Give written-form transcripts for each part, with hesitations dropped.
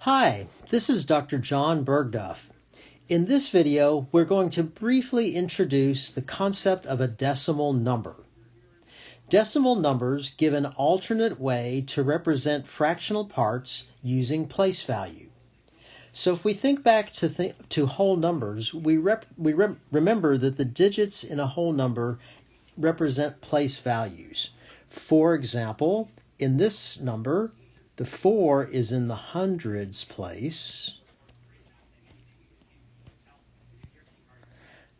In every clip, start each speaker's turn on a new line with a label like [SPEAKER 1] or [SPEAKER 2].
[SPEAKER 1] Hi, this is Dr. John Bergdorf. In this video, we're going to briefly introduce the concept of a decimal number. Decimal numbers give an alternate way to represent fractional parts using place value. So if we think back to whole numbers, we remember that the digits in a whole number represent place values. For example, in this number, the 4 is in the hundreds place.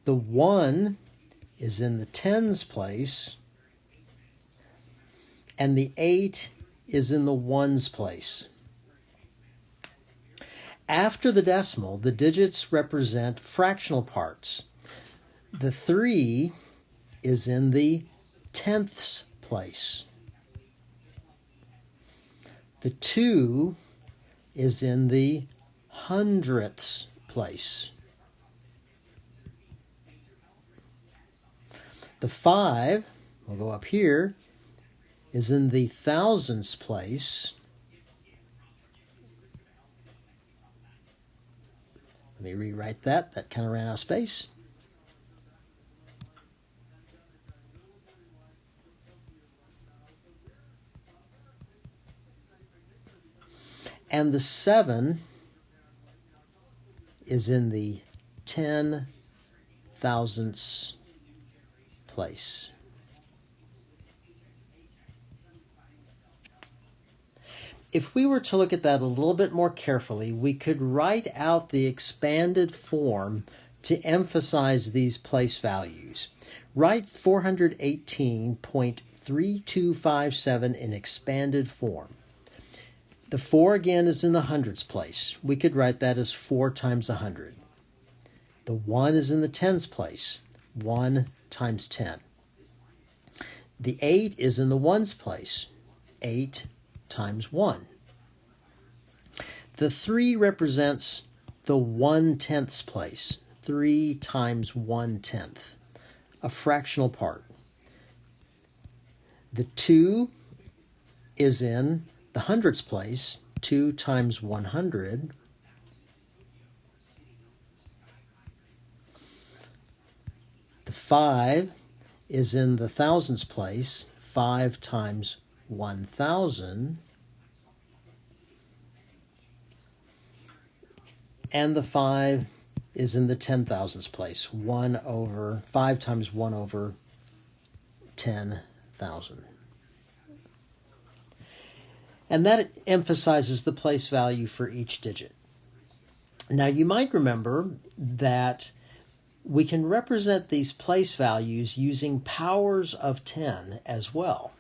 [SPEAKER 1] The 1 is in the tens place. And the 8 is in the ones place. After the decimal, the digits represent fractional parts. The 3 is in the tenths place. The 2 is in the hundredths place. The 5, we'll go up here, is in the thousandths place. Let me rewrite that. That kind of ran out of space. And the 7 is in the 10 thousandths place. If we were to look at that a little bit more carefully, we could write out the expanded form to emphasize these place values. Write 418.3257 in expanded form. The 4 again is in the hundreds place. We could write that as 4 times 100. The 1 is in the tens place. 1 times 10. The 8 is in the ones place. 8 times 1. The 3 represents the 1/10ths place. 3 times 1/10, a fractional part. The 2 is in the hundredths place. 2 times 100. The 5 is in the thousandths place. 5 times 1,000. And the 5 is in the 10,000ths place. 5 times 1 over 10,000. And that emphasizes the place value for each digit. Now you might remember that we can represent these place values using powers of 10 as well.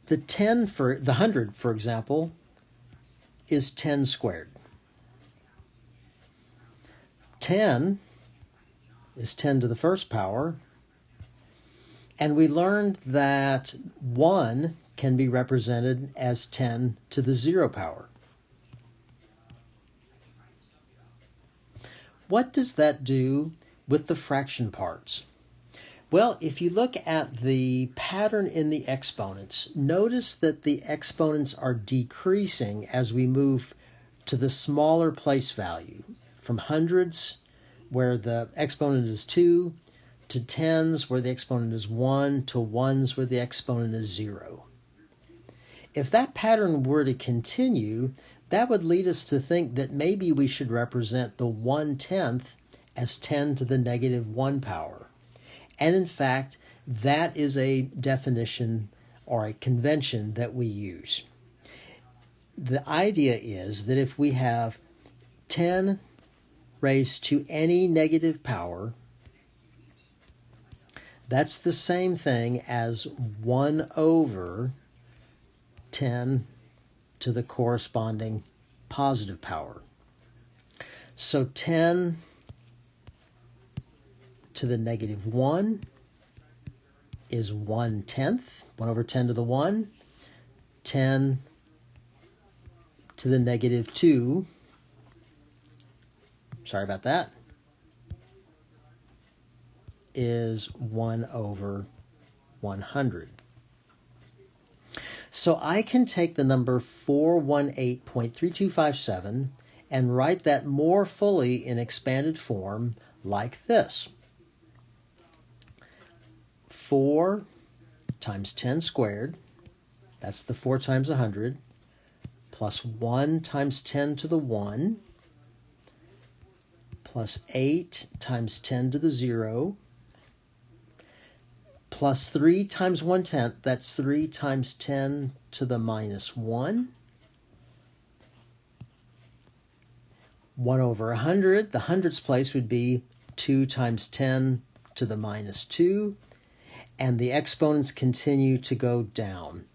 [SPEAKER 1] The 100, for example, is 10 squared. 10 is 10 to the first power. And we learned that 1 can be represented as 10 to the 0 power. What does that do with the fraction parts? Well, if you look at the pattern in the exponents, notice that the exponents are decreasing as we move to the smaller place value, from hundreds, where the exponent is 2, to tens, where the exponent is 1, to ones, where the exponent is 0. If that pattern were to continue, that would lead us to think that maybe we should represent the 1/10th as 10 to the negative 1 power. And in fact, that is a definition or a convention that we use. The idea is that if we have 10 raised to any negative power, that's the same thing as 1 over 10 to the corresponding positive power. So 10 to the negative 1 is 1/10, 1 over 10 to the 1. 10 to the negative 2, sorry about that, is 1 over 100. So I can take the number 418.3257 and write that more fully in expanded form like this. 4 times 10 squared, that's the 4 times 100, plus 1 times 10 to the 1, plus 8 times 10 to the 0, plus 3 times 1/10, that's 3 times 10 to the minus 1. 1 over 100, the hundredths place would be 2 times 10 to the minus 2. And the exponents continue to go down.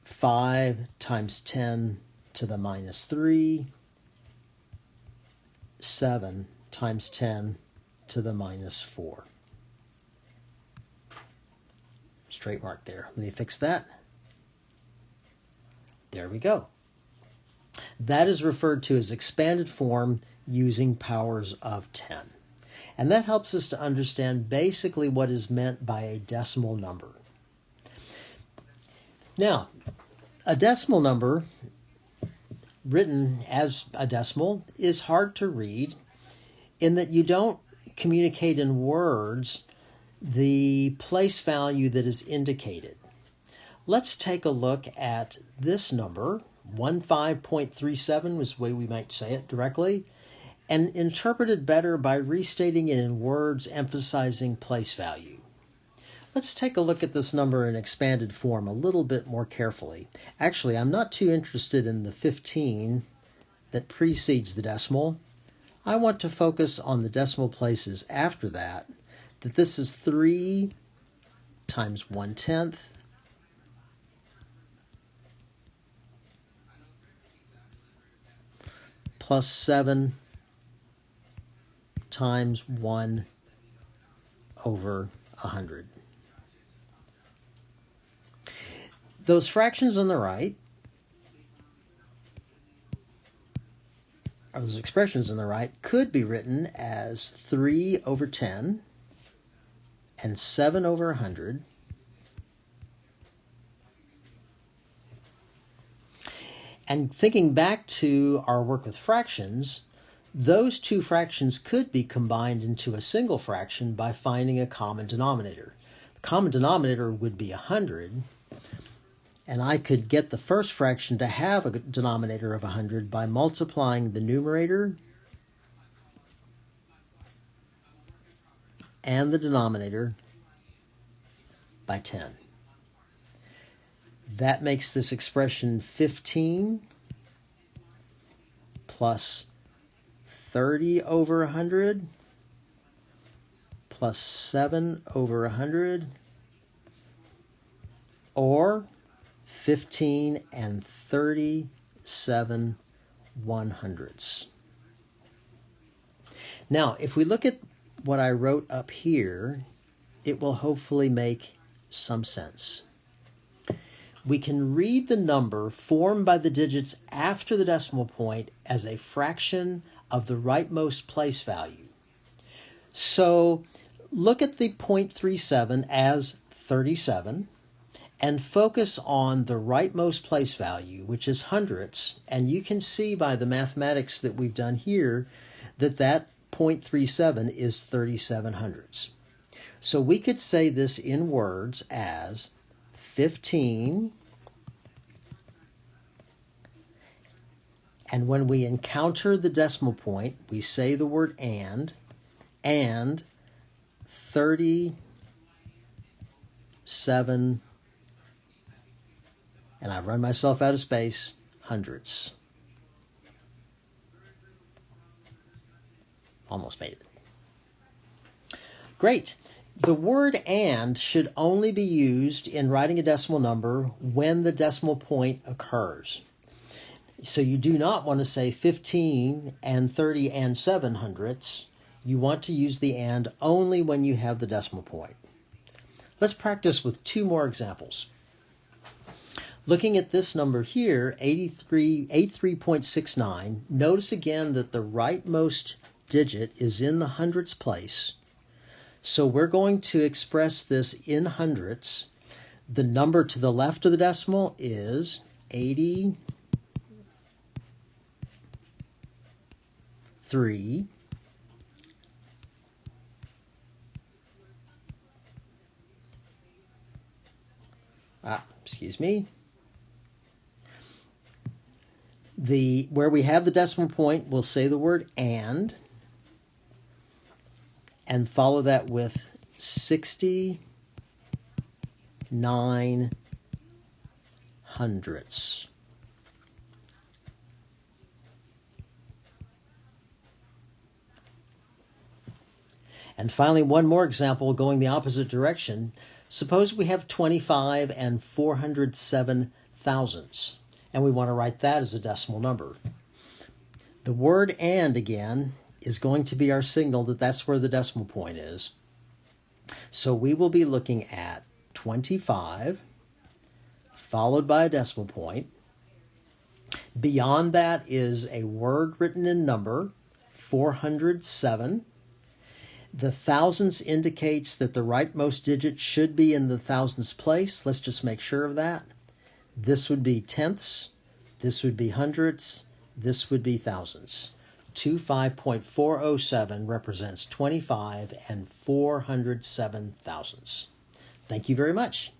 [SPEAKER 1] 5 times 10 to the minus 3. 7 times 10 to the minus 4. Straight mark there. Let me fix that. There we go. That is referred to as expanded form using powers of 10. And that helps us to understand basically what is meant by a decimal number. Now, a decimal number written as a decimal is hard to read in that you don't communicate in words the place value that is indicated. Let's take a look at this number, 15.37 was the way we might say it directly, and interpret it better by restating it in words emphasizing place value. Let's take a look at this number in expanded form a little bit more carefully. Actually, I'm not too interested in the 15 that precedes the decimal. I want to focus on the decimal places after that this is 3 times 1/10 plus 7 times 1 over 100. Those fractions on the right, or those expressions on the right, could be written as 3 over 10 and 7 over 100. And thinking back to our work with fractions, those two fractions could be combined into a single fraction by finding a common denominator. The common denominator would be 100, and I could get the first fraction to have a denominator of 100 by multiplying the numerator and the denominator by 10. That makes this expression 15 plus 30 over 100 plus 7 over 100, or 15 and 37 100ths. Now, if we look at what I wrote up here, it will hopefully make some sense. We can read the number formed by the digits after the decimal point as a fraction of the rightmost place value. So look at the 0.37 as 37 and focus on the rightmost place value, which is hundredths, and you can see by the mathematics that we've done here that 0.37 is 37 hundredths. So we could say this in words as 15, and when we encounter the decimal point, we say the word and 37, and I've run myself out of space, hundredths. Almost made it. Great. The word and should only be used in writing a decimal number when the decimal point occurs. So you do not want to say 15 and 30 and 7 hundredths. You want to use the and only when you have the decimal point. Let's practice with two more examples. Looking at this number here, 83.69, notice again that the rightmost digit is in the hundredths place. So we're going to express this in hundredths. The number to the left of the decimal is 83. Excuse me. Where we have the decimal point, we'll say the word and follow that with 69 hundredths. And finally, one more example going the opposite direction. Suppose we have 25 and 407 thousandths, and we want to write that as a decimal number. The word and, again, is going to be our signal that that's where the decimal point is. So we will be looking at 25, followed by a decimal point. Beyond that is a word written in number, 407. The thousandths indicates that the rightmost digit should be in the thousandths place. Let's just make sure of that. This would be tenths. This would be hundredths. This would be thousandths. 25.407 represents 25 and 407 thousandths. Thank you very much.